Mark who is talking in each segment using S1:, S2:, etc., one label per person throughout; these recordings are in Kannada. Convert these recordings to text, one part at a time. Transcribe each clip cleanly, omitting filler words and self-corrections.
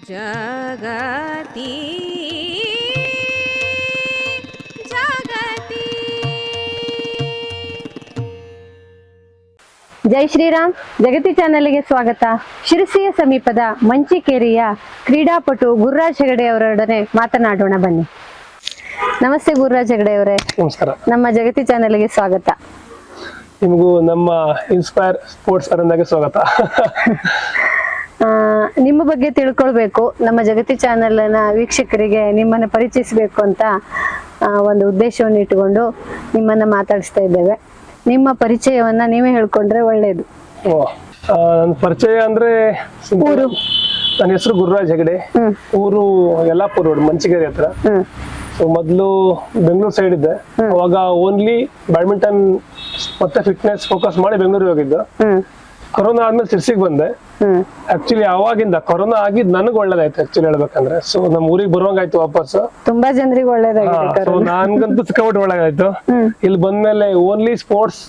S1: ಜಗತಿ ಜಗತಿ.
S2: ಜೈ ಶ್ರೀರಾಮ್. ಜಗತಿ ಚಾನೆಲ್ಗೆ ಸ್ವಾಗತ. ಶಿರಸಿಯ ಸಮೀಪದ ಮಂಚಿಕೇರಿಯ ಕ್ರೀಡಾಪಟು ಗುರುರಾಜ್ ಹೆಗಡೆ ಅವರೊಡನೆ ಮಾತನಾಡೋಣ ಬನ್ನಿ. ನಮಸ್ತೆ ಗುರುರಾಜ್ ಹೆಗಡೆ ಅವರೇ.
S3: ನಮಸ್ಕಾರ.
S2: ನಮ್ಮ ಜಗತಿ ಚಾನೆಲ್ಗೆ ಸ್ವಾಗತ.
S3: ನಿಮಗೂ ನಮ್ಮ ಇನ್ಸ್ಪೈರ್ ಸ್ಪೋರ್ಟ್ಸ್ ಅರಣ್ಯಗೆ ಸ್ವಾಗತ.
S2: ನಿಮ್ಮ ಬಗ್ಗೆ ತಿಳ್ಕೊಳ್ಬೇಕು, ನಮ್ಮ ಜಗತಿ ಚಾನೆಲ್ನ ವೀಕ್ಷಕರಿಗೆ ನಿಮ್ಮನ್ನ ಪರಿಚಯಿಸಬೇಕು ಅಂತ ಒಂದು ಉದ್ದೇಶವನ್ನು ಇಟ್ಟುಕೊಂಡು ನಿಮ್ಮನ್ನ ಮಾತಾಡಿಸ್ತಾ ಇದ್ದೇವೆ. ನಿಮ್ಮ ಪರಿಚಯವನ್ನ ನೀವೇ ಹೇಳ್ಕೊಂಡ್ರೆ ಒಳ್ಳೇದು.
S3: ನನ್ನ ಪರಿಚಯ ಅಂದ್ರೆ ನನ್ನ ಹೆಸರು ಗುರುರಾಜ್ ಹೆಗಡೆ. ಊರು ಯಲ್ಲಾಪುರ ರೋಡ್, ಮಂಚಿಕೇರಿ ಹತ್ರ. ಸೊ ಮೊದಲು ಬೆಂಗಳೂರು ಸೈಡ್ ಇದ್ದೆ. ಅವಾಗ ಓನ್ಲಿ ಬ್ಯಾಡ್ಮಿಂಟನ್ ಮತ್ತೆ ಫಿಟ್ನೆಸ್ ಫೋಕಸ್ ಮಾಡಿ ಬೆಂಗಳೂರಿಗೆ ಹೋಗಿದ್ದು. ಕೊರೋನಾ ಆದ್ಮೇಲೆ ಸಿರ್ಸಿಗೆ ಬಂದೆ. ಆಕ್ಚುಲಿ ಅವಾಗಿಂದ ಕೊರೋನಾ ಆಗಿದ್ ನನಗ್ ಒಳ್ಳೇದಾಯ್ತು ಆಕ್ಚುಲಿ ಹೇಳ್ಬೇಕಂದ್ರೆ. ಸೊ ನಮ್ ಊರಿಗೆ ಬರುವಂಗಾಯ್ತು ವಾಪಸ್.
S2: ತುಂಬಾ ಜನರಿಗೆ ಒಳ್ಳೇದಾಗಿದೆ.
S3: ಸೊ ನನ್ಗಂತೂ ಸಿಕ್ಕಾಪಟ್ಟೆ ಒಳ್ಳೇದಾಯ್ತು. ಇಲ್ಲಿ ಬಂದ್ಮೇಲೆ ಓನ್ಲಿ ಸ್ಪೋರ್ಟ್ಸ್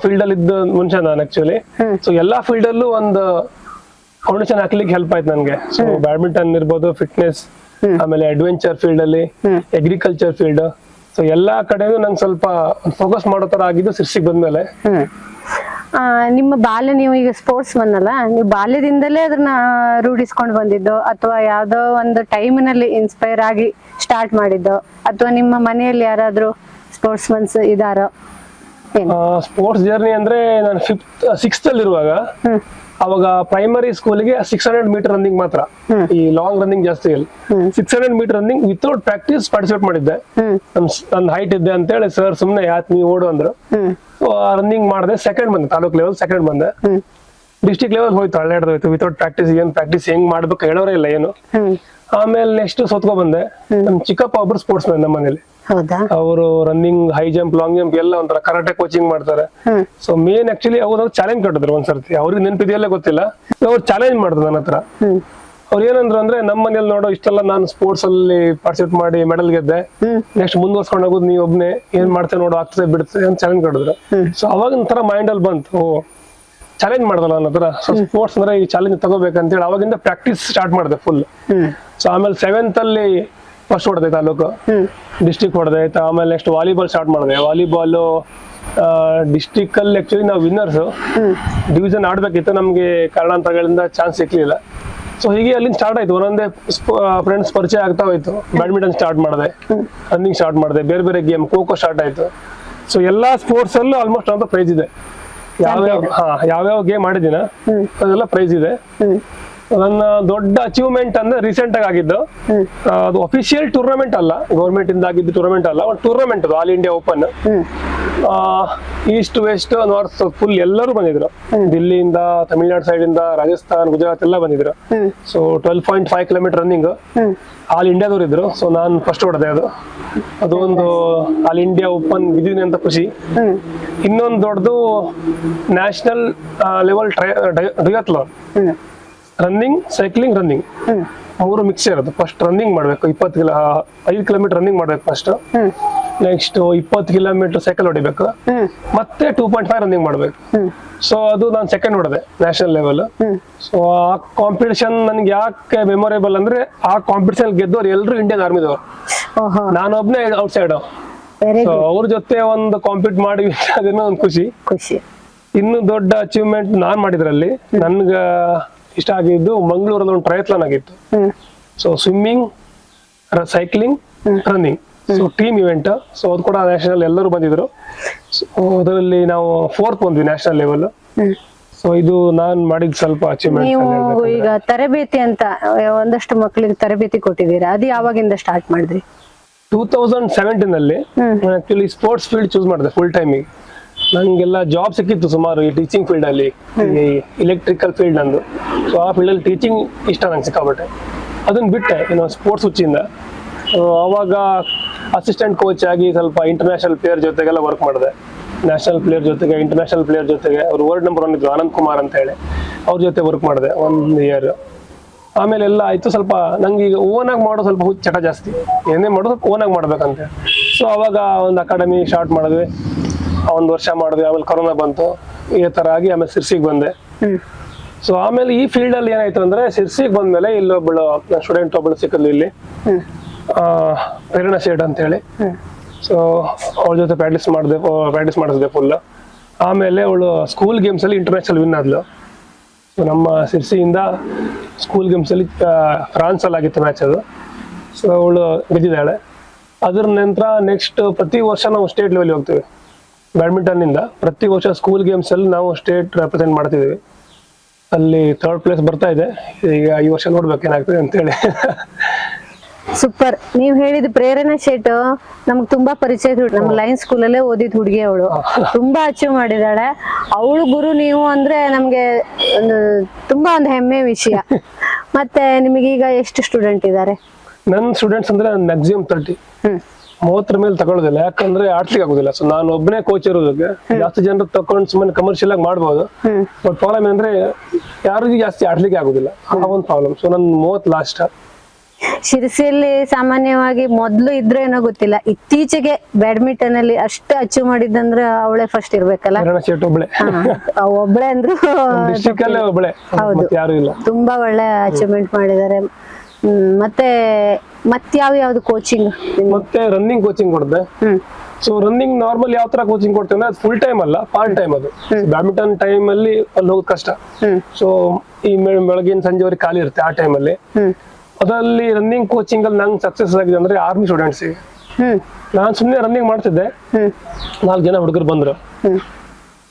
S3: ಫೀಲ್ಡ್ ಅಲ್ಲಿ ಇದ್ದ ಮನುಷ್ಯ ನಾನು ಆಕ್ಚುಲಿ. ಸೊ ಎಲ್ಲಾ ಫೀಲ್ಡ್ ಅಲ್ಲೂ ಒಂದು ಫೌಂಡೇಶನ್ ಹಾಕ್ಲಿಕ್ಕೆ ಹೆಲ್ಪ್ ಆಯ್ತು ನನ್ಗೆ. ಸೊ ಬ್ಯಾಡ್ಮಿಂಟನ್ ಇರ್ಬೋದು, ಫಿಟ್ನೆಸ್, ಆಮೇಲೆ ಅಡ್ವೆಂಚರ್ ಫೀಲ್ಡ್ ಅಲ್ಲಿ, ಅಗ್ರಿಕಲ್ಚರ್ ಫೀಲ್ಡ್, ಸೊ ಎಲ್ಲಾ ಕಡೆನೂ ನಂಗೆ ಸ್ವಲ್ಪ ಫೋಕಸ್ ಮಾಡೋ ತರ ಆಗಿದ್ದು ಸಿರ್ಸಿಗೆ ಬಂದ್ಮೇಲೆ.
S2: ನಿಮ್ಮ ಬಾಲ್ಯ, ನೀವು ಈಗ ಸ್ಪೋರ್ಟ್ಸ್ ಮನ್ನಲ್ಲ, ನೀವು ಬಾಲ್ಯದಿಂದಲೇ ಅದನ್ನ ರೂಢಿಸ್ಕೊಂಡು ಬಂದಿದ್ದು ಅಥವಾ ಯಾವ್ದೋ ಒಂದು ಟೈಮ್ನಲ್ಲಿ ಇನ್ಸ್ಪೈರ್ ಆಗಿ ಸ್ಟಾರ್ಟ್ ಮಾಡಿದ್ದು, ಅಥವಾ ನಿಮ್ಮ ಮನೆಯಲ್ಲಿ ಯಾರಾದ್ರೂ ಸ್ಪೋರ್ಟ್ಸ್ ಮನ್ಸ್ ಇದಾರೋ?
S3: ಸ್ಪೋರ್ಟ್ಸ್ ಜರ್ನಿ ಅಂದ್ರೆ ನಾನು ಸಿಕ್ಸ್ತ್ ಅಲ್ಲಿ ಇರುವಾಗ, ಅವಾಗ ಪ್ರೈಮರಿ ಸ್ಕೂಲ್ಗೆ 600 ಮೀಟರ್ ರನ್ನಿಂಗ್ ಮಾತ್ರ, ಈ ಲಾಂಗ್ ರನ್ನಿಂಗ್ ಜಾಸ್ತಿ ಇಲ್ಲ. 600 meter running without practice participate ಮಾಡಿದ್ದೆ. ನನ್ನ ಹೈಟ್ ಇದ್ದೆ ಅಂತ ಹೇಳಿ ಸರ್ ಸುಮ್ನೆ ಯಾಕೆ ನೀವು ಓಡು ಅಂದ್ರು. ರನ್ನಿಂಗ್ ಮಾಡಿದೆ, ಸೆಕೆಂಡ್ ಬಂದೆ, ತಾಲೂಕ್ ಲೆವೆಲ್ ಸೆಕೆಂಡ್ ಬಂದೆ. ಡಿಸ್ಟ್ರಿಕ್ಟ್ ಲೆವೆಲ್ ಹೋಯ್ತು, ಹಳ್ಳೆಡ್ದೋಯ್ತು ವಿತೌಟ್ ಪ್ರಾಕ್ಟೀಸ್. ಏನ್ ಪ್ರಾಕ್ಟೀಸ್ ಹೆಂಗ್ ಮಾಡ್ಬೇಕು ಹೇಳೋರೇ ಇಲ್ಲ ಏನು. ಆಮೇಲೆ ನೆಕ್ಸ್ಟ್ ಸೋತ್ಕೊ ಬಂದೆ. ನಮ್ ಚಿಕ್ಕಪ್ಪ ಒಬ್ರು ಸ್ಪೋರ್ಟ್ಸ್ ಮ್ಯಾನ್ ನಮ್ಮ ಮನೇಲಿ. ಅವರು running, high jump, long jump ಎಲ್ಲ ಒಂಥರ ಕರಾಟೆ ಕೋಚಿಂಗ್ ಮಾಡ್ತಾರೆ. ಸೊ ಮೇನ್ ಆಕ್ಚುಲಿ ಅವ್ರು ಚಾಲೆಂಜ್ ಕೊಟ್ಟಿದ್ರು ಒಂದ್ಸರ್ತಿ. ಅವ್ರಿಗೆ ನೆನಪಿದೆಯಲ್ಲ ಗೊತ್ತಿಲ್ಲ, ಅವ್ರು ಚಾಲೆಂಜ್ ಮಾಡಿದ್ರು ನನ್ನ ಹತ್ರ. ಅವ್ರು ಏನಂದ್ರು ಅಂದ್ರೆ, ನಮ್ಮ ಮನೇಲಿ ನೋಡೋ ಇಷ್ಟೆಲ್ಲ ನಾನು ಸ್ಪೋರ್ಟ್ಸ್ ಅಲ್ಲಿ ಪಾರ್ಟಿಸಿಪೇಟ್ ಮಾಡಿ ಮೆಡಲ್ ಗೆದ್ದೆ, ನೆಕ್ಸ್ಟ್ ಮುಂದುವರ್ಸ್ಕೊಂಡು ಹೋಗೋದು ನೀ ಒಬ್ನೇ, ಏನ್ ಮಾಡ್ತೇವೆ ನೋಡು, ಆಗ್ತದೆ ಬಿಡ್ತದೆ ಅಂತ ಚಾಲೆಂಜ್ ಕೊಟ್ಟಿದ್ರು. ಸೊ ಅವಾಗ ಒಂಥರ ಮೈಂಡ್ ಅಲ್ಲಿ ಬಂತು, ಚಾಲೆಂಜ್ ಮಾಡ್ದಲ್ಲ ನನ್ನ ಹತ್ರ. ಸೊ ಸ್ಪೋರ್ಟ್ಸ್ ಅಂದ್ರೆ ಈ ಚಾಲೆಂಜ್ ತಗೋಬೇಕಂತ ಹೇಳಿ ಅವಾಗಿಂದ ಪ್ರಾಕ್ಟೀಸ್ ಸ್ಟಾರ್ಟ್ ಮಾಡಿದೆ ಫುಲ್. ಸೊ ಆಮೇಲೆ 7th ಅಲ್ಲಿ ಫಸ್ಟ್ ಹೊಡೆದೆ ತಾಲೂಕು, ಡಿಸ್ಟ್ರಿಕ್ಟ್ ಹೊಡೆದೆ. ಆಮೇಲೆ ನೆಕ್ಸ್ಟ್ ವಾಲಿಬಾಲ್ ಸ್ಟಾರ್ಟ್ ಮಾಡಿದೆ. ವಾಲಿಬಾಲ್ ಡಿಸ್ಟ್ರಿಕ್ಟ್ ಅಲ್ಲಿ ಆಕ್ಚುಲಿ ನಾವು ವಿನ್ನರ್ಸ್. ಡಿವಿಷನ್ ಆಡ್ಬೇಕಿತ್ತು, ನಮ್ಗೆ ಕಾರಣಾಂತರಗಳಿಂದ ಚಾನ್ಸ್ ಸಿಕ್ಲಿಲ್ಲ. ಸೊ ಹೀಗೆ ಅಲ್ಲಿಂದ ಸ್ಟಾರ್ಟ್ ಆಯ್ತು, ಒಂದೊಂದೇ ಫ್ರೆಂಡ್ಸ್ ಪರಿಚಯ ಆಗ್ತಾ ಹೋಯ್ತು. ಬ್ಯಾಡ್ಮಿಂಟನ್ ಸ್ಟಾರ್ಟ್ ಮಾಡಿದೆ, ರನ್ನಿಂಗ್ ಸ್ಟಾರ್ಟ್ ಮಾಡಿದೆ, ಬೇರೆ ಬೇರೆ ಗೇಮ್, ಖೋ ಸ್ಟಾರ್ಟ್ ಆಯ್ತು. ಸೊ ಎಲ್ಲಾ ಸ್ಪೋರ್ಟ್ಸ್ ಅಲ್ಲೂ ಆಲ್ಮೋಸ್ಟ್ ಅಂತ ಪ್ರೈಸ್ ಇದೆ. ಯಾವ್ಯಾವ ಗೇಮ್ ಆಡಿದಿನ ಅದೆಲ್ಲ ಪ್ರೈಸ್ ಇದೆ. ನನ್ನ ದೊಡ್ಡ ಅಚೀವ್ಮೆಂಟ್ ಅಂದ್ರೆ ರೀಸೆಂಟ್ ಆಗಿ ಆಗಿದ್ದು, ಅದು ಅಫಿಷಿಯಲ್ ಟೂರ್ನಮೆಂಟ್ ಅಲ್ಲ, ಗೌರ್ಮೆಂಟ್ ಇಂದ ಆಗಿದ್ದು ಟೂರ್ನಮೆಂಟ್ ಅಲ್ಲ, ಒಂದು ಟೂರ್ನಮೆಂಟ್ ಅದು, all India open. East west north south full ಎಲ್ಲರೂ ಬಂದಿದ್ರು. ದಿಲ್ಲಿಯಿಂದ, ತಮಿಳ್ನಾಡು ಸೈಡ್ ಇಂದ, ರಾಜಸ್ಥಾನ್, ಗುಜರಾತ್ ಎಲ್ಲ ಬಂದಿದ್ರು. ಸೊ 12.5 ಕಿಲೋಮೀಟರ್ ರನ್ನಿಂಗ್ ಆಲ್ ಇಂಡಿಯಾದವ್ರು ಇದ್ರು. ಸೊ ನಾನು ಫಸ್ಟ್ ಹೊಡೆದೆ. ಅದು ಒಂದು ಆಲ್ ಇಂಡಿಯಾ ಓಪನ್ ಇದ್ದೀನಿ ಅಂತ ಖುಷಿ. ಇನ್ನೊಂದು ದೊಡ್ಡದು national level duathlon, running, cycling, running ಮೂರು ಮಿಕ್ಸ್ ಇರೋದು. ಫಸ್ಟ್ ರನ್ನಿಂಗ್ ಮಾಡ್ಬೇಕು, 5 ಕಿಲೋಮೀಟರ್ ರನ್ನಿಂಗ್ ಮಾಡ್ಬೇಕು ಫಸ್ಟ್. ನೆಕ್ಸ್ಟ್ 20 ಕಿಲೋಮೀಟರ್ ಸೈಕಲ್ ಹೊಡಿಬೇಕು, ಮತ್ತೆ 2.5 ರನ್ನಿಂಗ್ ಮಾಡ್ಬೇಕು. ಸೊ ಅದು ನಾನು ಸೆಕೆಂಡ್ ಹೊಡೆದೆ ನ್ಯಾಷನಲ್ ಲೆವೆಲ್. ಸೊ ಆ ಕಾಂಪಿಟಿಷನ್ ನನ್ಗೆ ಯಾಕೆ ಮೆಮೊರೇಬಲ್ ಅಂದ್ರೆ, ಆ ಕಾಂಪಿಟಿಷನ್ ಗೆದ್ದವ್ರು ಎಲ್ರು ಇಂಡಿಯನ್ ಆರ್ಮಿದವ್ರು, ನಾನೊಬ್ನೇ ಔಟ್ಸೈಡ್. ಸೊ ಅವ್ರ ಜೊತೆ ಒಂದು ಕಾಂಪೀಟ್ ಮಾಡಿ ಅದೇನೋ ಒಂದು ಖುಷಿ. ಇನ್ನು ದೊಡ್ಡ ಅಚೀವ್ಮೆಂಟ್ ನಾನ್ ಮಾಡಿದ್ರಲ್ಲಿ ನನ್ಗ ಇಷ್ಟ ಆಗಿದ್ದು, ಮಂಗಳೂರಲ್ಲಿ ಒಂದು ಟ್ರಯಥ್ಲಾನ್ ಆಗಿತ್ತು. So swimming, cycling, running, so team event. So ಅದು ಕೂಡ ನ್ಯಾಷನಲ್ ಎಲ್ಲರೂ ಬಂದಿದ್ರು. ಸೊ ಅದರಲ್ಲಿ ನಾವು 4th ಬಂದ್ವಿ ನ್ಯಾಷನಲ್ ಲೆವೆಲ್. ಸೊ ಇದು ನಾನ್ ಮಾಡಿದ ಸ್ವಲ್ಪ ಅಚೀವ್ಮೆಂಟ್.
S2: ನೀವು ಈಗ ತರಬೇತಿ ಅಂತ ಒಂದಷ್ಟು ಮಕ್ಕಳಿಗೆ ತರಬೇತಿ ಕೊಟ್ಟಿದ್ದೀರಾ, ಅದು ಯಾವಾಗಿಂದ ಸ್ಟಾರ್ಟ್ ಮಾಡಿದ್ರಿ?
S3: 2017 ಅಲ್ಲಿ ಆಕ್ಚುಲಿ ಸ್ಪೋರ್ಟ್ಸ್ ಫೀಲ್ಡ್ ಚೂಸ್ ಮಾಡಿದೆ ಫುಲ್ ಟೈಮಿಗೆ. ನಂಗೆಲ್ಲ ಜಾಬ್ ಸಿಕ್ಕಿತ್ತು ಸುಮಾರು ಈ ಟೀಚಿಂಗ್ ಫೀಲ್ಡ್ ಅಲ್ಲಿ, ಎಲೆಕ್ಟ್ರಿಕಲ್ ಫೀಲ್ಡ್ ನಂದು. ಸೊ ಆ ಫೀಲ್ಡ್ ಅಲ್ಲಿ ಟೀಚಿಂಗ್ ಇಷ್ಟ ನಂಗೆ ಸಿಕ್ಕಾಪಟ್ಟೆ. ಅದನ್ನ ಬಿಟ್ಟೆ ಇನ್ನು ಸ್ಪೋರ್ಟ್ಸ್ ಹುಚ್ಚಿಂದ. ಅವಾಗ ಅಸಿಸ್ಟೆಂಟ್ ಕೋಚ್ ಆಗಿ ಸ್ವಲ್ಪ ಇಂಟರ್ನ್ಯಾಷನಲ್ ಪ್ಲೇಯರ್ ಜೊತೆಗೆಲ್ಲ ವರ್ಕ್ ಮಾಡಿದೆ. ನ್ಯಾಷನಲ್ ಪ್ಲೇಯರ್ ಜೊತೆಗೆ, ಇಂಟರ್ನ್ಯಾಷನಲ್ ಪ್ಲೇಯರ್ ಜೊತೆಗೆ. ಅವ್ರು ವರ್ಲ್ಡ್ ನಂಬರ್ 1 ಇದ್ರು, ಆನಂದ್ ಕುಮಾರ್ ಅಂತ ಹೇಳಿ, ಅವ್ರ ಜೊತೆ ವರ್ಕ್ ಮಾಡಿದೆ 1 ಇಯರ್. ಆಮೇಲೆ ಎಲ್ಲ ಆಯ್ತು. ಸ್ವಲ್ಪ ನಂಗೆ ಈಗ ಓನ್ ಆಗಿ ಮಾಡೋ ಸ್ವಲ್ಪ ಚಟ ಜಾಸ್ತಿ, ಏನೇ ಮಾಡೋದು ಓನ್ ಆಗಿ ಮಾಡ್ಬೇಕಂತ. ಸೊ ಅವಾಗ ಒಂದು ಅಕಾಡೆಮಿ ಸ್ಟಾರ್ಟ್ ಮಾಡಿದ್ವಿ, 1 ವರ್ಷ ಮಾಡಿದ್ವಿ. ಆಮೇಲೆ ಕೊರೋನಾ ಬಂತು, ಈ ತರ ಆಗಿ ಆಮೇಲೆ ಸಿರ್ಸಿಗೆ ಬಂದೆ. ಸೊ ಆಮೇಲೆ ಈ ಫೀಲ್ಡ್ ಅಲ್ಲಿ ಏನಾಯ್ತು ಅಂದ್ರೆ ಸಿರ್ಸಿಗೆ ಬಂದ್ಮೇಲೆ ಇಲ್ಲೊಬ್ಬಳು ಸ್ಟೂಡೆಂಟ್ ಒಬ್ಬಳು ಸಿಕ್ಕಲು ಇಲ್ಲಿ ಪ್ರೇರಣಾ ಶೇಡ್ ಅಂತ ಹೇಳಿ. ಸೊ ಅವಳ ಜೊತೆ ಪ್ರಾಕ್ಟೀಸ್ ಮಾಡಿಸಿದೆ ಫುಲ್. ಆಮೇಲೆ ಅವಳು ಸ್ಕೂಲ್ ಗೇಮ್ಸ್ ಅಲ್ಲಿ ಇಂಟರ್ನ್ಯಾಷನಲ್ ವಿನ್ ಆದ್ಲು. ಸೊ ನಮ್ಮ ಸಿರ್ಸಿಯಿಂದ ಸ್ಕೂಲ್ ಗೇಮ್ಸ್ ಅಲ್ಲಿ ಫ್ರಾನ್ಸ್ ಅಲ್ಲಿ ಆಗಿತ್ತು ಮ್ಯಾಚ್ ಅದು. ಸೊ ಅವಳು ಗೆದ್ದಿದ್ದಾಳೆ. ಅದ್ರ ನಂತರ ನೆಕ್ಸ್ಟ್ ಪ್ರತಿ ವರ್ಷ ನಾವು ಸ್ಟೇಟ್ ಲೆವೆಲ್ ಹೋಗ್ತೀವಿ ಬ್ಯಾಡ್ಮಿಂಟನ್ ಇಂದ. ಪ್ರತಿ ವರ್ಷ ಸ್ಕೂಲ್ ಗೇಮ್ಸ್ ಅಲ್ಲಿ ನಾವು ಸ್ಟೇಟ್ ರೆಪ್ರೆಸೆಂಟ್ ಮಾಡ್ತಿದ್ದೀವಿ. ಅಲ್ಲಿ 3rd ಪ್ಲೇಸ್ ಬರ್ತಾ ಇದೆ. ಈಗ ಈ ವರ್ಷ ನೋಡ್ಬೇಕು ಏನಾಗ್ತದೆ ಅಂತ ಹೇಳಿ.
S2: ಸೂಪರ್. ನೀವ್ ಹೇಳಿದ ಪ್ರೇರಣಾ ಶೇಟ್ ನಮ್ಗೆ ತುಂಬಾ ಪರಿಚಯ. ನಮ್ಮ ಲೈನ್ ಸ್ಕೂಲಲ್ಲೇ ಓದಿದ್ ಹುಡುಗಿ ಅವಳು. ತುಂಬಾ ಅಚೀವ್ ಮಾಡಿದಾಳೆ. ಅವಳು ಗುರು ನೀವು ಅಂದ್ರೆ ನಮ್ಗೆ ತುಂಬಾ ಒಂದು ಹೆಮ್ಮೆ ವಿಷಯ. ಮತ್ತೆ ನಿಮಗೆ ಈಗ ಎಷ್ಟು ಸ್ಟೂಡೆಂಟ್ ಇದ್ದಾರೆ?
S3: ನನ್ನ ಸ್ಟೂಡೆಂಟ್ಸ್ ಅಂದ್ರೆ ಮ್ಯಾಕ್ಸಿಮಮ್ 30. 30 ಮೇಲೆ ತಗೊಳ್ಳೋದಿಲ್ಲ, ಯಾಕಂದ್ರೆ ಆಡ್ಲಿಕ್ಕೆ ಆಗುದಿಲ್ಲ. ಸೊ ನಾನು ಒಬ್ಬನೇ ಕೋಚ್ ಇರೋದಕ್ಕೆ ಜಾಸ್ತಿ ಜನರು ತಕೊಂಡು ಸುಮ್ಮನೆ ಕಮರ್ಷಿಯಲ್ ಆಗಿ ಮಾಡ್ಬೋದು. ಬಟ್ ಪ್ರಾಬ್ಲಮ್ ಅಂದ್ರೆ ಯಾರಿಗೂ ಜಾಸ್ತಿ ಆಡ್ಲಿಕ್ಕೆ ಆಗುದಿಲ್ಲ, ಆ ಒಂದು ಪ್ರಾಬ್ಲಮ್. ಸೊ ನನ್ 30 ಲಾಸ್ಟ್.
S2: ಶಿರಸಿಯಲ್ಲಿ ಸಾಮಾನ್ಯವಾಗಿ ಮೊದ್ಲು ಇದ್ರೆ ಏನೋ ಗೊತ್ತಿಲ್ಲ, ಇತ್ತೀಚೆಗೆ ಬ್ಯಾಡ್ಮಿಂಟನ್ ಅಲ್ಲಿ ಅಷ್ಟು ಅಚೀವ್ ಮಾಡಿದಂದ್ರೆ ಅವಳೇ ಫಸ್ಟ್ ಇರ್ಬೇಕಲ್ಲ. ಒಬ್ಳೆ ಅಂದ್ರು
S3: ಡಿಸ್ಟ್ರಿಕ್ಟ್ ಅಲ್ಲೇ ಒಬ್ಳೆ, ಯಾರು ಇಲ್ಲ.
S2: ತುಂಬಾ ಒಳ್ಳೆ ಅಚೀವ್ಮೆಂಟ್ ಮಾಡಿದ್ದಾರೆ. ಮತ್ತೆ ಯಾವ್ದು ಕೋಚಿಂಗ್?
S3: ಮತ್ತೆ ರನ್ನಿಂಗ್ ಕೋಚಿಂಗ್ ಕೊಡ್ದೆ. ಸೊ ರನ್ನಿಂಗ್ ನಾರ್ಮಲ್ ಯಾವ ತರ ಕೋಚಿಂಗ್ ಕೊಡ್ತೇವೆ ಅದು ಫುಲ್ ಟೈಮ್ ಅಲ್ಲ, ಪಾರ್ಟ್ ಟೈಮ್ ಅದು. ಬ್ಯಾಡ್ಮಿಂಟನ್ ಟೈಮ್ ಅಲ್ಲಿ ಅಲ್ಲಿ ಹೋಗೋದು ಕಷ್ಟ. ಸೊ ಈ ಬೆಳಗಿನ ಸಂಜೆವರೆಗೆ ಖಾಲಿ ಇರುತ್ತೆ ಆ ಟೈಮ್ ಅಲ್ಲಿ. ಅದರಲ್ಲಿ ರನ್ನಿಂಗ್ ಕೋಚಿಂಗ್ ಅಲ್ಲಿ ನಂಗೆ ಸಕ್ಸಸ್ ಆಗಿದೆ ಅಂದ್ರೆ ಆರ್ಮಿ ಸ್ಟೂಡೆಂಟ್ಸ್. ನಾನ್ ಸುಮ್ನೆ ರನ್ನಿಂಗ್ ಮಾಡ್ತಿದ್ದೆ, 4 ಜನ ಹುಡುಗರು ಬಂದ್ರು.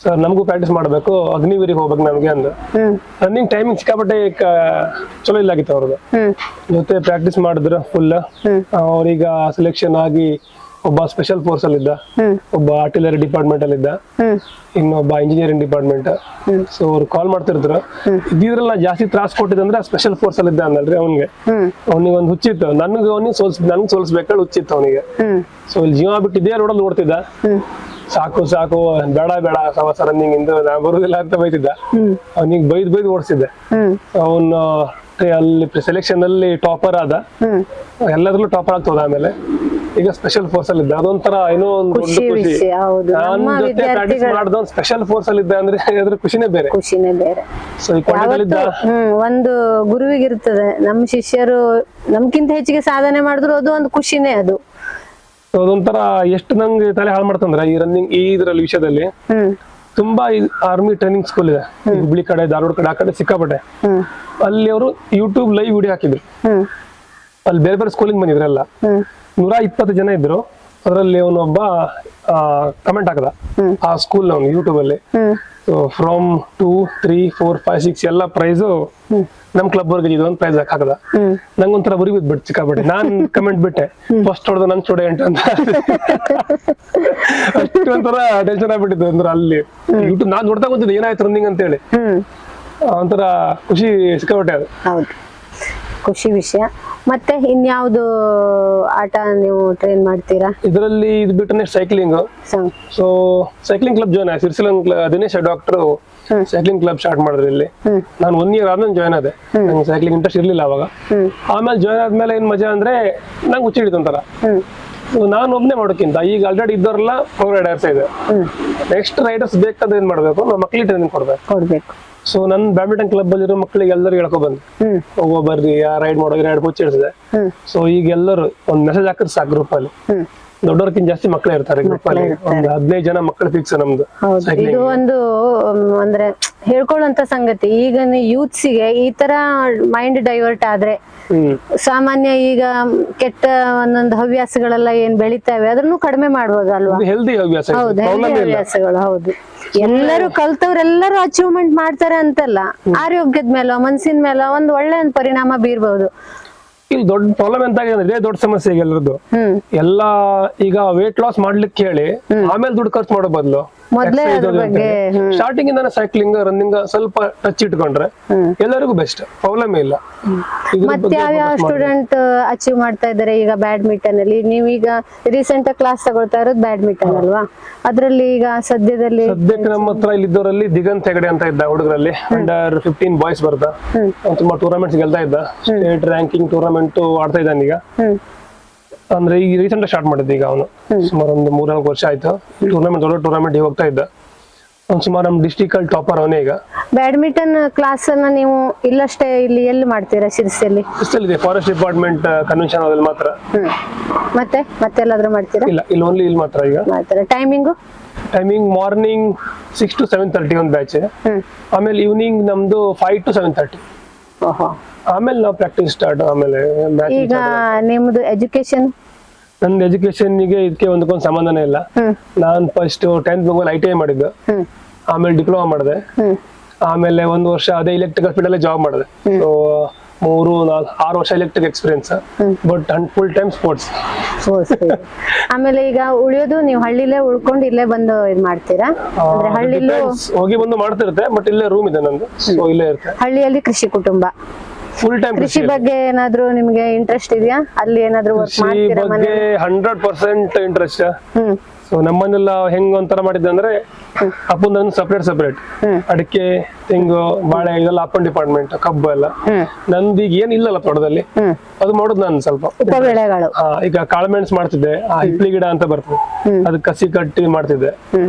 S3: ಸರ್ ನಮಗೂ ಪ್ರಾಕ್ಟೀಸ್ ಮಾಡ್ಬೇಕು, ಅಗ್ನಿವೀರಿಗೆ ಹೋಗ್ಬೇಕು ನಮ್ಗೆ ಅಂದ. ರನ್ನಿಂಗ್ ಟೈಮಿಂಗ್ ಸಿಕ್ಕಾಪಟ್ಟೆ ಚಲೋ ಇಲ್ಲ ಆಗಿತ್ತು ಅವ್ರದ್ದು. ಜೊತೆ ಪ್ರಾಕ್ಟೀಸ್ ಮಾಡಿದ್ರು ಫುಲ್. ಅವ್ರೀಗ ಸೆಲೆಕ್ಷನ್ ಆಗಿ ಒಬ್ಬ ಸ್ಪೆಷಲ್ ಫೋರ್ಸ್ ಅಲ್ಲಿ ಇದ್ದ, ಒಬ್ಬ ಆರ್ಟಿಲರಿ ಡಿಪಾರ್ಟ್ಮೆಂಟ್ ಅಲ್ಲಿ ಇದ್ದ, ಇನ್ನೊಬ್ಬ ಇಂಜಿನಿಯರಿಂಗ್ ಡಿಪಾರ್ಟ್ಮೆಂಟ್. ಸೊ ಅವ್ರು ಕಾಲ್ ಮಾಡ್ತಿರ್ತಾರೆ. ಇದ್ರಲ್ಲಿ ನಾ ಜಾಸ್ತಿ ತ್ರಾಸ್ ಕೊಟ್ಟಿದ್ದಂದ್ರೆ ಸ್ಪೆಷಲ್ ಫೋರ್ಸ್ ಅಲ್ಲಿ ಇದ್ದ ಅಂದಲ್ರಿ ಅವ್ನಿಗೆ ಒಂದು ಹುಚ್ಚಿತ್ತು. ನನ್ಗೆ ಸೋಲ್ಸ್ಬೇಕಾದ್ರೆ ಹುಚ್ಚಿತ್ತು ಅವನಿಗೆ. ಸೊ ಇಲ್ಲಿ ಜೀವ ಬಿಟ್ಟು ಇದೇ ರೋಡಲ್ಲಿ ನೋಡ್ತಿದ್ದ. ಸಾಕು ಬೇಡ ಸವಾಸ ರನ್ನಿಂಗ್ ಇಂದ ನಾ ಬರುದಿಲ್ಲ ಅಂತ ಬೈತಿದ್ದ. ಅವನಿಗೆ ಬೈದ್ ಓಡಿಸಿದ್ದೆ. ಅವನು ಅಲ್ಲಿ ಸೆಲೆಕ್ಷನ್ ಅಲ್ಲಿ ಟಾಪರ್ ಆದ, ಎಲ್ಲದ್ರಲ್ಲೂ ಟಾಪರ್ ಆಗ್ತದ. ಆಮೇಲೆ ಈಗ ಸ್ಪೆಷಲ್ ಫೋರ್ಸ್ ಅಲ್ಲಿ ಇದ್ದ. ಅದೊಂಥರ ಏನೋ ಒಂದು ಖುಷಿ. ನನ್ನ ಜೊತೆ ಪ್ರಾಕ್ಟೀಸ್ ಮಾಡಿದ ಸ್ಪೆಷಲ್ ಫೋರ್ಸ್ ಅಲ್ಲಿ ಇದ್ದ ಅಂದ್ರೆ ಅದ್ರ ಖುಷಿನೇ ಬೇರೆ. ಸೊ ಈ ಕೊಂಡಿದ್ದ
S2: ಒಂದು ಗುರುವಿಗೆ ಇರ್ತದೆ. ನಮ್ಮ ಶಿಷ್ಯರು ನಮ್ಗಿಂತ ಹೆಚ್ಚಿಗೆ ಸಾಧನೆ ಮಾಡಿದ್ರು ಅದು ಒಂದು ಖುಷಿನೇ. ಅದು
S3: ಅದೊಂಥರ ಎಷ್ಟು ನಂಗೆ ತಲೆ ಹಾಳು ಮಾಡ್ತಂದ್ರೆ ಈ ರನ್ನಿಂಗ್ ಈ ಇದ್ರಲ್ಲಿ ವಿಷಯದಲ್ಲಿ. ತುಂಬಾ ಆರ್ಮಿ ಟ್ರೈನಿಂಗ್ ಸ್ಕೂಲ್ ಇದೆ ಹುಬ್ಳಿ ಕಡೆ, ಧಾರವಾಡ ಕಡೆ, ಆ ಕಡೆ ಸಿಕ್ಕಾಪಟ್ಟೆ. ಅಲ್ಲಿ ಅವರು ಯೂಟ್ಯೂಬ್ ಲೈವ್ ವಿಡಿಯೋ ಹಾಕಿದ್ರು. ಅಲ್ಲಿ ಬೇರೆ ಬೇರೆ ಸ್ಕೂಲಿಂಗ್ ಬಂದಿದ್ರಲ್ಲ, 120 ಜನ ಇದ್ರು. ಅದರಲ್ಲಿ ಅವನೊಬ್ಬ ಕಮೆಂಟ್ ಹಾಕದ ಆ ಸ್ಕೂಲ್ ಅವ್ನು ಯೂಟ್ಯೂಬ್ ಅಲ್ಲಿ. ಫ್ರಮ್ 2, 3, 4, 5, 6 ಎಲ್ಲ ಪ್ರೈಸು ನಮ್ ಕ್ಲಬ್ ಅವ್ರಿಗೆ ಇದೊಂದು ಪ್ರೈಸ್ ಹಾಕದ. ನಂಗೊಂಥರ ಬರಿ ಬಿಟ್ಟು ಸಿಕ್ಕಾಪಟ್ಟೆ. ನಾನ್ ಕಮೆಂಟ್ ಬಿಟ್ಟೆ, ಫಸ್ಟ್ ಹೊಡೆದ ನನ್ ಸ್ಟೂಡೆಂಟ್ ಅಂತ. ಅಷ್ಟು ಒಂಥರ ಟೆನ್ಷನ್ ಆಗ್ಬಿಟ್ಟಿದ್ದು. ಅಂದ್ರೆ ಅಲ್ಲಿ ಯೂಟ್ಯೂಬ್ ನಾನ್ ನೋಡ್ತಾ ಗೊತ್ತಿದ್ದೆ ಏನಾಯ್ತು ರನ್ನಿಂಗ್ ಅಂತ ಹೇಳಿ. ಒಂಥರ ಖುಷಿ ಸಿಕ್ಕಾಪಟ್ಟೆ. ಅದು
S2: ಹೌದು, ಖುಷಿ ವಿಷಯ. ಮತ್ತೆ ಇನ್ಯಾವ್ದು ಆಟ ನೀವು ಟ್ರೈನ್ ಮಾಡ್ತೀರಾ?
S3: ಇದರಲ್ಲಿ ಇದು ಬಿಟ್ಟು next cycling. So cycling club join ಆಯ್ತು. ಸಿರ್ಸಿಲಂಗ್ Dinesh doctor cycling club start ಮಾಡಿದ್ರು ಇಲ್ಲಿ. ನಾನು 1 year ಆದ್ಮೇಲೆ ಜಾಯ್ನ್ ಆದೆ. ನಂಗೆ ಸೈಕ್ಲಿಂಗ್ ಇಂಟ್ರೆಸ್ಟ್ ಇರ್ಲಿಲ್ಲ ಅವಾಗ. ಆಮೇಲೆ ಜಾಯ್ನ್ ಆದ್ಮೇಲೆ ಏನ್ ಮಜಾ ಅಂದ್ರೆ ನಂಗೆ ಹುಚ್ಚ ಹಿಡಿತಂತಾರ. ನಾನು ಒಬ್ನೇ ಮಾಡೋಕ್ಕಿಂತ ಈಗ ಆಲ್ರೆಡಿ ಇದ್ದವರೆಲ್ಲ ಪ್ರೋ ರೈಡರ್ಸ್ ಇದೆ. ನೆಕ್ಸ್ಟ್ ರೈಡರ್ಸ್ ಬೇಕಾದ್ರೆ ಏನ್ ಮಾಡ್ಬೇಕು, ನಮ್ಮ ಮಕ್ಳಿಗೆ ಟ್ರೈನಿಂಗ್ ಕೊಡ್ಬೇಕು. ಸೊ ನನ್ ಬ್ಯಾಡ್ಮಿಂಟನ್ ಕ್ಲಬ್ ಅಲ್ಲಿರೋ ಮಕ್ಕಳಿಗೆ ಎಲ್ಲರೂ ಹೇಳ್ಕೊ ಬಂದು ಹೋಗೋ ಬರ್ರಿ ರೈಡ್ ಮಾಡೋಗಿ 2 ಹುಚ್ಚ ಹಿಡಿಸಿದೆ. ಸೊ ಈಗ ಎಲ್ಲರೂ ಒಂದ್ ಮೆಸೇಜ್ ಹಾಕಿದ್ರೆ ಸಾಕು ಗ್ರೂಪ್ ಅಲ್ಲಿ. ದೊಡ್ಡವ್ರಕ್ಕಿಂತ ಜಾಸ್ತಿ ಮಕ್ಕಳೇ ಇರ್ತಾರೆ ಗ್ರೂಪ್ ಅಲ್ಲಿ. ಒಂದು 15 ಜನ ಮಕ್ಕಳು ಫಿಕ್ಸ್ ನಮ್ದು.
S2: ಇದು ಒಂದು ಅಂದ್ರೆ ಹೇಳ್ಕೊಳ್ಳುವಂತ ಸಂಗತಿ. ಈಗ ಯೂತ್ಸಿಗೆ ಈ ತರ ಮೈಂಡ್ ಡೈವರ್ಟ್ ಆದ್ರೆ ಸಾಮಾನ್ಯ ಈಗ ಕೆಟ್ಟ ಒಂದೊಂದು ಹವ್ಯಾಸಗಳೆಲ್ಲ ಏನ್ ಬೆಳಿತಾವೆ ಅದನ್ನು ಕಡಿಮೆ ಮಾಡ್ಬೋದು ಅಲ್ವಾ?
S3: ಹೆಲ್ದಿ ಹವ್ಯಾಸ.
S2: ಹೌದು, ಹೆಲ್ದಿ ಹವ್ಯಾಸಗಳು. ಹೌದು, ಎಲ್ಲರೂ ಕಲ್ತವ್ರೆಲ್ಲರೂ ಅಚೀವ್ಮೆಂಟ್ ಮಾಡ್ತಾರೆ ಅಂತಲ್ಲ, ಆರೋಗ್ಯದ ಮೇಲೋ ಮನಸ್ಸಿನ ಮೇಲೋ ಒಂದು ಒಳ್ಳೆ ಪರಿಣಾಮ ಬೀರ್ಬಹುದು.
S3: ಇಲ್ಲಿ ದೊಡ್ಡ ಪ್ರಾಬ್ಲಮ್ ಎಂತ ಆಗಿದೆ ಅಂದ್ರೆ ದೊಡ್ಡ ಸಮಸ್ಯೆ ಈಗ ಎಲ್ಲರದ್ದು. ಎಲ್ಲ ಈಗ ವೇಟ್ ಲಾಸ್ ಮಾಡ್ಲಿಕ್ಕೆ ಹೇಳಿ ಆಮೇಲೆ ದುಡ್ಡು ಖರ್ಚು ಮಾಡೋ ಬದಲು ಸ್ಟಾರ್ಟಿಂಗ್ ಇಂದಾನೆ ಸೈಕ್ಲಿಂಗ್ ರನ್ನಿಂಗ್ ಸ್ವಲ್ಪ ಟಚ್ ಇಟ್ಕೊಂಡ್ರೆ ಎಲ್ಲರಿಗೂ ಬೆಸ್ಟ್, ಪ್ರಾಬ್ಲಮ್ ಇಲ್ಲ.
S2: ಮತ್ತೆ ಯಾವ ಸ್ಟೂಡೆಂಟ್ ಅಚೀವ್ ಮಾಡ್ತಾ ಇದ್ದಾರೆ ಈಗ ಬ್ಯಾಡ್ಮಿಂಟನ್ ಅಲ್ಲಿ? ನೀವೀಗ ರೀಸೆಂಟ್ ಕ್ಲಾಸ್ ತಗೊಳ್ತಾ ಇರೋದು ಬ್ಯಾಡ್ಮಿಂಟನ್ ಅಲ್ವಾ? ಅದ್ರಲ್ಲಿ ಈಗ ಸದ್ಯಕ್ಕೆ
S3: ನಮ್ಮ ಹತ್ರ ಇಲ್ಲಿದ್ದವರಲ್ಲಿ ದಿಗಂತ್ ಹೆಗಡೆ ಅಂತ ಇದ್ದ ಹುಡುಗರಲ್ಲಿ ಅಂಡರ್ 15 ಬಾಯ್ಸ್ ಬರ್ತಾ ತುಂಬಾ ಟೂರ್ನಮೆಂಟ್ಸ್ ಗೆಲ್ತಾ ಇದ್ದ. ಸ್ಟೇಟ್ ರ್ಯಾಂಕಿಂಗ್ ಟೂರ್ನಮೆಂಟ್ ಆಡ್ತಾ ಇದ್ದಾನೆ ಈಗ. ಅಂದ್ರೆ ಈಗ ರೀಸೆಂಟ್ ಸ್ಟಾರ್ಟ್ ಮಾಡಿದ್ದೆ ಈಗ ಅವನು. ಸುಮಾರು ಒಂದು 3-4 ವರ್ಷ ಆಯ್ತು. ಟೂರ್ನಮೆಂಟ್ ದೊಡ್ಡ ಟೂರ್ನಮೆಂಟ್ ಹೋಗ್ತಾ ಇದ್ದ. ಒಂದು ಸುಮಾರು ನಮ್ಮ ಡಿಸ್ಟಿಕ್ ಅಲ್ಲಿ ಟಾಪರ್ ಅವನೇ ಈಗ.
S2: ಬ್ಯಾಡ್ಮಿಂಟನ್ ಕ್ಲಾಸ್ ಅನ್ನ ನೀವು ಇಲ್ಲಷ್ಟೇ ಇಲ್ಲಿ ಎಲ್ಲಿ ಮಾಡ್ತೀರಾ ಶಿರ್ಸಿಯಲ್ಲಿ?
S3: ಇದೆ ಫಾರೆಸ್ಟ್ ಡಿಪಾರ್ಟ್ಮೆಂಟ್ ಕನ್ವೆನ್ಷನ್ ಅಲ್ಲಿ ಮಾತ್ರ.
S2: ಮತ್ತೆಲ್ಲಾದ್ರೂ ಮಾಡ್ತೀರಾ?
S3: ಇಲ್ಲ, ಇಲ್ಲಿ ಓನ್ಲಿ ಇಲ್ಲಿ ಮಾತ್ರ ಈಗ
S2: ಮಾಡ್ತೀರಾ. ಟೈಮಿಂಗ್
S3: ಮಾರ್ನಿಂಗ್ 6 to 7:30 ಒಂದು ಬ್ಯಾಚ್, ಆಮೇಲೆ ಈವ್ನಿಂಗ್ ನಮ್ದು 5 to 7:30. ಆಮೇಲೆ ನಾವು ಪ್ರಾಕ್ಟೀಸ್ ಸ್ಟಾರ್ಟ್. ಆಮೇಲೆ
S2: ಈಗ ನಿಮ್ದು ಎಜುಕೇಶನ್?
S3: ನನ್ನ ಎಜುಕೇಶನ್ಗೆ ಇದಕ್ಕೆ ಒಂದಕ್ಕೊಂದು ಸಂಬಂಧನೇ ಇಲ್ಲ. ನಾನು ಫಸ್ಟ್ 10th ಮುಗಿದ ITI ಮಾಡಿದ್ದು, ಆಮೇಲೆ ಡಿಪ್ಲೊಮಾ ಮಾಡಿದೆ, ಆಮೇಲೆ 1 ವರ್ಷ ಅದೇ ಎಲೆಕ್ಟ್ರಿಕಲ್ ಫೀಲ್ಡ್ ಅಲ್ಲೇ ಜಾಬ್ ಮಾಡಿದೆ. ಸೊ 6 ವರ್ಷ electric experience, but full time sports.
S2: ಆಮೇಲೆ ಈಗ ಉಳಿಯೋದು ನೀವು ಹಳ್ಳಿಲೇ ಉಳ್ಕೊಂಡು ಇಲ್ಲೇ ಬಂದು ಇದ್ ಮಾಡ್ತೀರಾ? ಅಂದ್ರೆ ಹಳ್ಳಿಲೂ
S3: ಹೋಗಿ ಬಂದು ಮಾಡ್ತಿರುತ್ತೆ, ಬಟ್ ಇಲ್ಲೇ ರೂಮ್ ಇದೆ ನಂದು, ಸೊ ಇಲ್ಲೇ ಇರುತ್ತೆ.
S2: ಹಳ್ಳಿಯಲ್ಲಿ ಕೃಷಿ ಕುಟುಂಬ,
S3: ಫುಲ್ ಟೈಮ್
S2: ಕೃಷಿ ಬಗ್ಗೆ ಏನಾದ್ರು ನಿಮ್ಗೆ ಇಂಟ್ರೆಸ್ಟ್ ಇದೆಯಾ? ಅಲ್ಲಿ ಏನಾದ್ರು ವರ್ಕ್
S3: ಕೃಷಿ
S2: ಮಾಡ್ತೀರಾ?
S3: ಬಗ್ಗೆ 100% ಇಂಟ್ರೆಸ್ಟ್. ಸೊ ನಮ್ಮನ್ನೆಲ್ಲ ಹೆಂಗ್ ಒಂಥರ ಮಾಡಿದ್ದೆ ಅಂದ್ರೆ ಅಪ್ಪಂದೊಂದು ಸಪರೇಟ್ ಅಡಿಕೆ, ತೆಂಗು, ಬಾಳೆ ಇದೆಲ್ಲ ಅಪ್ಪನ್ ಡಿಪಾರ್ಟ್ಮೆಂಟ್, ಕಬ್ಬು ಎಲ್ಲ. ನಂದು ಈಗ ಏನ್ ಇಲ್ಲಲ್ಲ ತೋಟದಲ್ಲಿ, ಅದು ಮಾಡೋದು ನಾನು ಸ್ವಲ್ಪ
S2: ಉಪಬೆಳೆಗಳು.
S3: ಈಗ ಕಾಳುಮೆಣಸು ಮಾಡ್ತಿದ್ದೆ, ಹಿಪ್ಲಿ ಗಿಡ ಅಂತ ಬರ್ತದೆ, ಅದಕ್ಕೆ ಕಸಿ ಕಟ್ಟಿ ಮಾಡ್ತಿದ್ದೆ,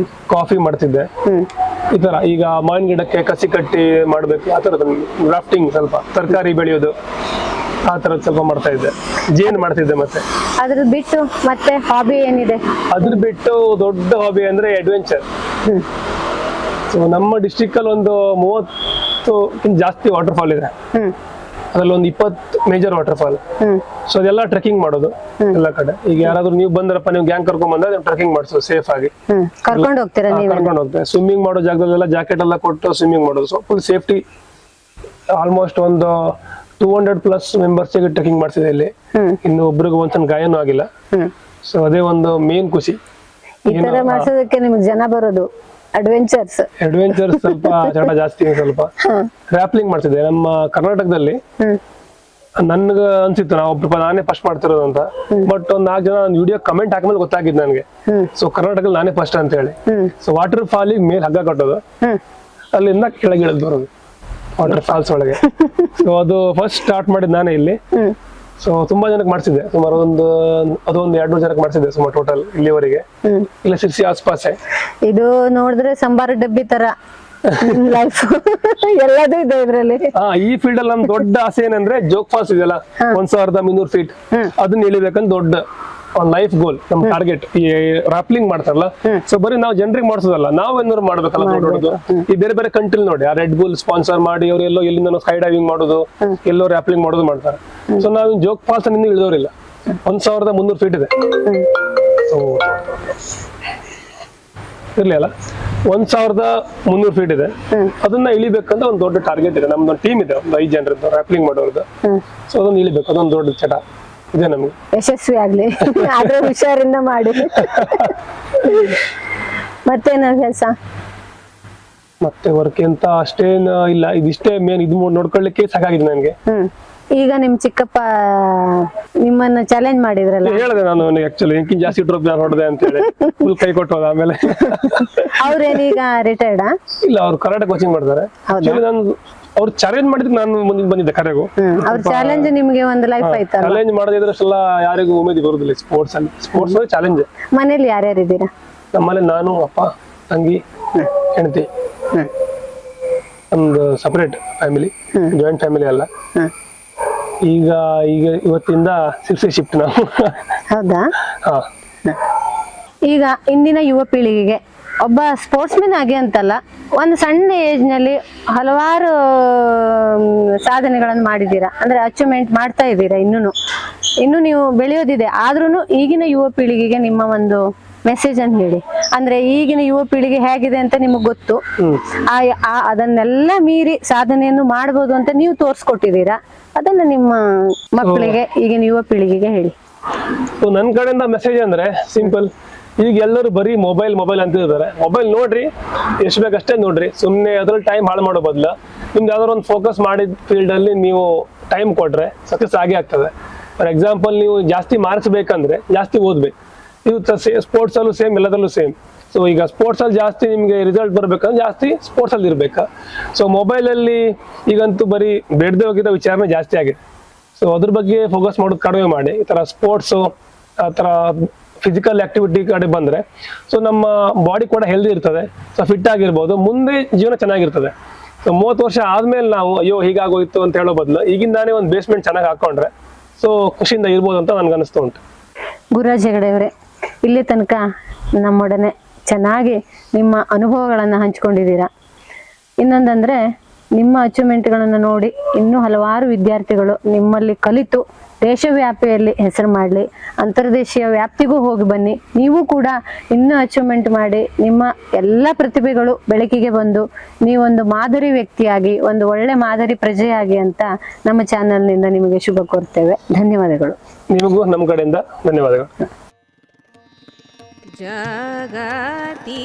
S3: ಕಾಫಿ ಮಾಡ್ತಿದ್ದೆ, ಈ ತರ. ಈಗ ಮಾವಿನ ಗಿಡಕ್ಕೆ ಕಸಿ ಕಟ್ಟಿ ಮಾಡ್ಬೇಕು, ಆ ತರದ ಗ್ರಾಫ್ಟಿಂಗ್, ಸ್ವಲ್ಪ ತರಕಾರಿ ಬೆಳೆಯೋದು, ಆ ತರದ್ ಸ್ವಲ್ಪ ಮಾಡ್ತಾ ಇದ್ದೆ. ಜೇನ್ ಮಾಡ್ತಿದ್ದೆ. ಮತ್ತೆ
S2: ಅದ್ರ ಬಿಟ್ಟು ಮತ್ತೆ ಹಾಬಿ ಏನಿದೆ?
S3: ಅದ್ರ ಬಿಟ್ಟು ದೊಡ್ಡ ಹಾಬಿ ಅಂದ್ರೆ ಅಡ್ವೆಂಚರ್. ಸೊ ನಮ್ಮ ಡಿಸ್ಟ್ರಿಕ್ಟ್ ಅಲ್ಲಿ ಒಂದು 30 ಜಾಸ್ತಿ ವಾಟರ್ ಫಾಲ್ ಇದೆ. ಅದ್ರಲ್ಲಿ ಒಂದು 20 ಮೇಜರ್ ವಾಟರ್ ಫಾಲ್. ಸೊ ಅದೆಲ್ಲ ಟ್ರೆಕಿಂಗ್ ಮಾಡೋದು ಎಲ್ಲ ಕಡೆ. ಈಗ ಯಾರಾದ್ರೂ ನೀವು ಬಂದ್ರಪ್ಪ, ನೀವು ಗ್ಯಾಂಗ್ ಕರ್ಕೊಂಡ್ ಬಂದ್ರೆ ಟ್ರೆಕಿಂಗ್ ಮಾಡಿಸೋದು ಸೇಫ್ ಆಗಿ.
S2: ಕರ್ಕೊಂಡು ಹೋಗ್ತೀರಾ?
S3: ಕರ್ಕೊಂಡು ಹೋಗ್ತೇವೆ. ಸ್ವಿಮ್ಮಿಂಗ್ ಮಾಡೋ ಜಾಗದಲ್ಲೆಲ್ಲ ಜಾಕೆಟ್ ಎಲ್ಲ ಕೊಟ್ಟು ಸ್ವಿಮ್ಮಿಂಗ್ ಮಾಡೋದು. So full safety. ಆಲ್ಮೋಸ್ಟ್ ಒಂದು 200+ ಮೆಂಬರ್ಸ್ಗೆ ಟ್ರೆಕಿಂಗ್ ಮಾಡ್ತಿದೆ ಇಲ್ಲಿ. ಇನ್ನು ಒಬ್ರಿಗೆ ಒಂದ್ಸಲ ಗಾಯನೂ ಆಗಿಲ್ಲ. ಸೊ ಅದೇ ಒಂದು ಮೇನ್ ಖುಷಿ.
S2: ಈ ತರ ಮಾಡ್ಸೋದಕ್ಕೆ ನಿಮ್ಗೆ ಜನ ಬರೋದು. ಅಡ್ವೆಂಚರ್ಸ್
S3: ಸ್ವಲ್ಪ ಚಟ ಜಾಸ್ತಿ. ಸ್ವಲ್ಪ ರ್ಯಾಪ್ಲಿಂಗ್ ಮಾಡ್ತಿದ್ದೆ ನಮ್ಮ ಕರ್ನಾಟಕದಲ್ಲಿ. ನನ್ಗ ಅನ್ಸಿತ್ತು ನಾನೇ ಫಸ್ಟ್ ಮಾಡ್ತಿರೋದು ಅಂತ. ಬಟ್ ಒಂದ್ 4 ಜನ ವಿಡಿಯೋ ಕಮೆಂಟ್ ಹಾಕಿದ್ಮೇಲೆ ಗೊತ್ತಾಗಿದ್ದು ನನಗೆ. ಸೊ ಕರ್ನಾಟಕದಲ್ಲಿ ನಾನೇ ಫಸ್ಟ್ ಅಂತ ಹೇಳಿ. ಸೊ ವಾಟರ್ ಫಾಲಿಗೆ ಮೇಲೆ ಹಗ್ಗ ಕಟ್ಟೋದು, ಅಲ್ಲಿಂದ ಕೆಳಗೆ ಇಳಿದು ಬರೋದು ವಾಟರ್ ಫಾಲ್ಸ್ ಒಳಗೆ. ಸೊ ಅದು ಫಸ್ಟ್ ಸ್ಟಾರ್ಟ್ ಮಾಡಿದ್ ನಾನೇ ಇಲ್ಲಿ. ಸೊ ತುಂಬಾ ಜನಕ್ಕೆ ಮಾಡ್ಸಿದ್ದೆ, ಸುಮಾರು ಅದೊಂದು 200 ಜನಕ್ಕೆ ಮಾಡ್ಸಿದ್ದೆ ಸುಮಾರು ಟೋಟಲ್ ಇಲ್ಲಿವರೆಗೆ. ಇಲ್ಲ ಶಿರ್ಸಿ ಆಸ್ಪಾಸೆ. ಇದು
S2: ನೋಡಿದ್ರೆ ಸಂಬಾರ ಡಬ್ಬಿ ತರ ಲೈಫ್ ಎಲ್ಲದೂ ಇದೆ ಇದ್ರಲ್ಲಿ.
S3: ಈ ಫೀಲ್ಡ್ ಅಲ್ಲಿ ನಮ್ ದೊಡ್ಡ ಆಸೆ ಏನಂದ್ರೆ ಜೋಗ್ ಫಾಲ್ಸ್ ಇದೆಯಲ್ಲ, 1300 ಫೀಟ್, ಅದನ್ನ ಇಳಿಬೇಕಂತ ದೊಡ್ಡ ಒಂದು ಲೈಫ್ ಗೋಲ್, ನಮ್ ಟಾರ್ಗೆಟ್. ಈ ರಾಪ್ಲಿಂಗ್ ಮಾಡ್ತಾರಲ್ಲ, ಸೊ ಬರೀ ನಾವು ಜನರಿಗೆ ಮಾಡ್ಸೋದಲ್ಲ, ನಾವ್ ಏನಾದ್ರು ಮಾಡ್ಬೇಕಲ್ಲ ದೊಡ್ಡದು. ಈ ಬೇರೆ ಬೇರೆ ಕಂಟ್ರಿ ನೋಡಿ, ಆ ರೆಡ್ ಬುಲ್ ಸ್ಪಾನ್ಸರ್ ಮಾಡಿ ಅವ್ರು ಎಲ್ಲೋ ಎಲ್ಲಿಂದ ಸ್ಕೈ ಡೈವಿಂಗ್ ಮಾಡೋದು, ಎಲ್ಲೋ ರಾಪ್ಲಿಂಗ್ ಮಾಡೋದು ಮಾಡ್ತಾರೆ. ಸೊ ನಾವ್ ಜೋಗ್ ಫಾಲ್ಸ್ ನಿಂದ ಇಳಿದವ್ರಿಲ್ಲ. 1300 ಫೀಟ್ ಇದೆ. ಇರ್ಲಿ ಅಲ್ಲ, 1300 ಫೀಟ್ ಇದೆ. ಅದನ್ನ ಇಳಿಬೇಕಂತ ಒಂದು ದೊಡ್ಡ ಟಾರ್ಗೆಟ್ ಇದೆ. ನಮ್ದೊಂದು ಟೀಮ್ ಇದೆ, ಒಂದು 5 ಜನರದ್ದು ರಾಪ್ಲಿಂಗ್ ಮಾಡೋರ್ದು. ಸೊ ಅದನ್ನ ಇಳಿಬೇಕು, ಅದೊಂದು ದೊಡ್ಡ ಚಟ ಇದೆ ನಮ್ಗೆ.
S2: ಯಶಸ್ವಿ ಆಗ್ಲಿ, ಆದ್ರೆ ಹುಷಾರಿಂದ ಮಾಡಿ. ಮತ್ತೇನ ಕೆಲಸ?
S3: ಮತ್ತೆ ವರ್ಕ್ ಅಂತ ಅಷ್ಟೇನು ಇಲ್ಲ, ಇದಿಷ್ಟೇ ಮೇನ್. ಇದು ನೋಡ್ಕೊಳ್ಳಿಕ್ಕೆ ಸಾಕಾಗಿದೆ ನನಗೆ.
S2: ಈಗ ನಿಮ್ ಚಿಕ್ಕಪ್ಪ ನಿಮ್ಮನ್ನ ಚಾಲೆಂಜ್ ಮಾಡಿದ್ರಲ್ಲ,
S3: ಹೇಳಿದೆ ನಾನು ಆಕ್ಚುಲಿ ಎಂಕಿನ್ ಜಾಸ್ತಿ ಟ್ರೋಫಿ ನಾನು ಹೊಡೆದೆ ಅಂತ ಹೇಳಿ ಫುಲ್ ಕೈ ಕೊಟ್ಟೋದ. ಆಮೇಲೆ
S2: ಅವ್ರೇನೀಗ ರಿಟೈರ್ಡ್?
S3: ಇಲ್ಲ, ಅವ್ರು ಕರಾಟೆ ಕೋಚಿಂಗ್ ಮಾಡ್ತಾರೆ. ನಾನು ಅವ್ರು ಚಾಲೆಂಜ್ ಮಾಡಿದ್ರೆ ನಾನು ಮುಂದೆ ಬಂದಿದ್ದೆ ಕರೆಗೂ.
S2: ಅವ್ರ ಚಾಲೆಂಜ್ ನಿಮ್ಗೆ ಒಂದು ಲೈಫ್ ಆಯ್ತಾ?
S3: ಚಾಲೆಂಜ್ ಮಾಡೋದಿದ್ರಷ್ಟೆಲ್ಲ ಯಾರಿಗೂ ಉಮೇದಿ ಬರುದಿಲ್ಲ ಸ್ಪೋರ್ಟ್ಸ್ ಅಲ್ಲಿ. ಸ್ಪೋರ್ಟ್ಸ್ ಅಂದ್ರೆ ಚಾಲೆಂಜ್.
S2: ಮನೇಲಿ ಯಾರ್ಯಾರು ಇದ್ದೀರಾ?
S3: ನಮ್ಮಲ್ಲಿ ನಾನು, ಅಪ್ಪ, ತಂಗಿ, ಹೆಂಡತಿ. ಒಂದು ಸಪರೇಟ್ ಫ್ಯಾಮಿಲಿ, ಜಾಯಿಂಟ್ ಫ್ಯಾಮಿಲಿ ಅಲ್ಲ. ಈಗ ಇವತ್ತಿಂದ ಶಿರ್ಸಿ ಶಿಫ್ಟ್ ನಾವು.
S2: ಹೌದಾ? ಈಗ ಇಂದಿನ ಯುವ ಪೀಳಿಗೆಗೆ ಒಬ್ಬ ಸ್ಪೋರ್ಟ್ಸ್ ಮೆನ್ ಆಗಿ ಅಂತಲ್ಲ, ಒಂದು ಸಣ್ಣ ಏಜ್ ನಲ್ಲಿ ಹಲವಾರು ಸಾಧನೆಗಳನ್ನು ಮಾಡಿದ್ದೀರಾ, ಅಂದ್ರೆ ಅಚೀವ್ಮೆಂಟ್ ಮಾಡ್ತಾ ಇದ್ದೀರಾ. ಇನ್ನು ನೀವು ಬೆಳೆಯೋದಿದೆ. ಆದ್ರೂ ಈಗಿನ ಯುವ ಪೀಳಿಗೆಗೆ ನಿಮ್ಮ ಒಂದು ಮೆಸೇಜ್ ಅಂತ ಹೇಳಿ. ಅಂದ್ರೆ ಈಗಿನ ಯುವ ಪೀಳಿಗೆ ಹೇಗಿದೆ ಅಂತ ನಿಮಗ್ ಗೊತ್ತು. ಅದನ್ನೆಲ್ಲ ಮೀರಿ ಸಾಧನೆಯನ್ನು ಮಾಡ್ಬೋದು ಅಂತ ನೀವು ತೋರ್ಸ್ಕೊಟ್ಟಿದ್ದೀರಾ. ಅದನ್ನ ನಿಮ್ಮ ಮಕ್ಕಳಿಗೆ, ಈಗಿನ ಯುವ ಪೀಳಿಗೆಗೆ ಹೇಳಿ.
S3: ನನ್ ಕಡೆಯಿಂದ ಮೆಸೇಜ್ ಅಂದ್ರೆ ಸಿಂಪಲ್. ಈಗ ಎಲ್ಲರೂ ಬರೀ ಮೊಬೈಲ್ ಅಂತಿದ್ದಾರೆ. ಮೊಬೈಲ್ ನೋಡ್ರಿ, ಎಷ್ಟು ಬೇಕಷ್ಟೇ ನೋಡ್ರಿ. ಸುಮ್ನೆ ಅದ್ರಲ್ಲಿ ಟೈಮ್ ಹಾಳು ಮಾಡೋ ಬದಲ ನಿಮ್ದು ಯಾವ್ದಾದ್ರು ಒಂದು ಫೋಕಸ್ ಮಾಡಿದ ಫೀಲ್ಡ್ ಅಲ್ಲಿ ನೀವು ಟೈಮ್ ಕೊಟ್ರೆ ಸಕ್ಸಸ್ ಆಗೇ ಆಗ್ತದೆ. ಫಾರ್ ಎಕ್ಸಾಂಪಲ್, ನೀವು ಜಾಸ್ತಿ ಮಾರ್ಕ್ಸ್ ಬೇಕಂದ್ರೆ ಜಾಸ್ತಿ ಓದ್ಬೇಕು. ಇದು ಸ್ಪೋರ್ಟ್ಸ್ ಅಲ್ಲೂ ಸೇಮ್, ಎಲ್ಲದರಲ್ಲೂ ಸೇಮ್. ಸೊ ಈಗ ಸ್ಪೋರ್ಟ್ಸ್ ಅಲ್ಲಿ ಜಾಸ್ತಿ ನಿಮ್ಗೆ ರಿಸಲ್ಟ್ ಬರ್ಬೇಕಂದ್ರೆ ಜಾಸ್ತಿ ಸ್ಪೋರ್ಟ್ಸ್ ಅಲ್ಲಿ ಇರ್ಬೇಕಾ. ಸೊ ಮೊಬೈಲ್ ಅಲ್ಲಿ ಈಗಂತೂ ಬರೀ ಬೇಡದೆ ಹೋಗಿರೋ ವಿಚಾರನೆ ಜಾಸ್ತಿ ಆಗಿದೆ. ಸೊ ಅದ್ರ ಬಗ್ಗೆ ಫೋಕಸ್ ಮಾಡೋದು ಕಡಿಮೆ ಮಾಡಿ, ಈ ತರ ಸ್ಪೋರ್ಟ್ಸ್, ಆ ತರ ಫಿಸಿಕಲ್ ಆಕ್ಟಿವಿಟಿ ಕಡೆ ಬಂದ್ರೆ ಸೊ ನಮ್ಮ ಬಾಡಿ ಕೂಡ ಹೆಲ್ದಿ ಇರ್ತದೆ, ಸೊ ಫಿಟ್ ಆಗಿರ್ಬೋದು, ಮುಂದೆ ಜೀವನ ಚೆನ್ನಾಗಿರ್ತದೆ. ಸೊ 30 ವರ್ಷ ಆದ್ಮೇಲೆ ನಾವು ಅಯ್ಯೋ ಹೀಗಾಗೋಯ್ತು ಅಂತ ಹೇಳೋ ಬದಲು ಈಗಿಂದಾನೇ ಒಂದು ಬೇಸ್ಮೆಂಟ್ ಚೆನ್ನಾಗಿ ಹಾಕೊಂಡ್ರೆ ಸೊ ಖುಷಿಯಿಂದ ಇರ್ಬೋದು ಅಂತ ನನ್ಗೆ ಅನಿಸ್ತಾ ಉಂಟು.
S2: ಗುರುರಾಜ್ ಹೆಗಡೆ ಅವರೇ, ಇಲ್ಲಿ ತನಕ ನಮ್ಮೊಡನೆ ಚೆನ್ನಾಗಿ ನಿಮ್ಮ ಅನುಭವಗಳನ್ನು ಹಂಚ್ಕೊಂಡಿದ್ದೀರಾ. ಇನ್ನೊಂದಂದ್ರೆ ನಿಮ್ಮ ಅಚೀವ್ಮೆಂಟ್ಗಳನ್ನು ನೋಡಿ ಇನ್ನೂ ಹಲವಾರು ವಿದ್ಯಾರ್ಥಿಗಳು ನಿಮ್ಮಲ್ಲಿ ಕಲಿತು ದೇಶವ್ಯಾಪಿಯಲ್ಲಿ ಹೆಸರು ಮಾಡಲಿ, ಅಂತರ್ದೇಶೀಯ ವ್ಯಾಪ್ತಿಗೂ ಹೋಗಿ ಬನ್ನಿ. ನೀವು ಕೂಡ ಇನ್ನೂ ಅಚೀವ್ಮೆಂಟ್ ಮಾಡಿ ನಿಮ್ಮ ಎಲ್ಲ ಪ್ರತಿಭೆಗಳು ಬೆಳಕಿಗೆ ಬಂದು ನೀವೊಂದು ಮಾದರಿ ವ್ಯಕ್ತಿಯಾಗಿ, ಒಂದು ಒಳ್ಳೆ ಮಾದರಿ ಪ್ರಜೆಯಾಗಿ ಅಂತ ನಮ್ಮ ಚಾನಲ್ನಿಂದ ನಿಮಗೆ ಶುಭ ಕೋರ್ತೇವೆ. ಧನ್ಯವಾದಗಳು.
S3: ನಿಮಗೂ ನಮ್ಮ ಕಡೆಯಿಂದ ಧನ್ಯವಾದಗಳು.
S1: ಜಗತಿ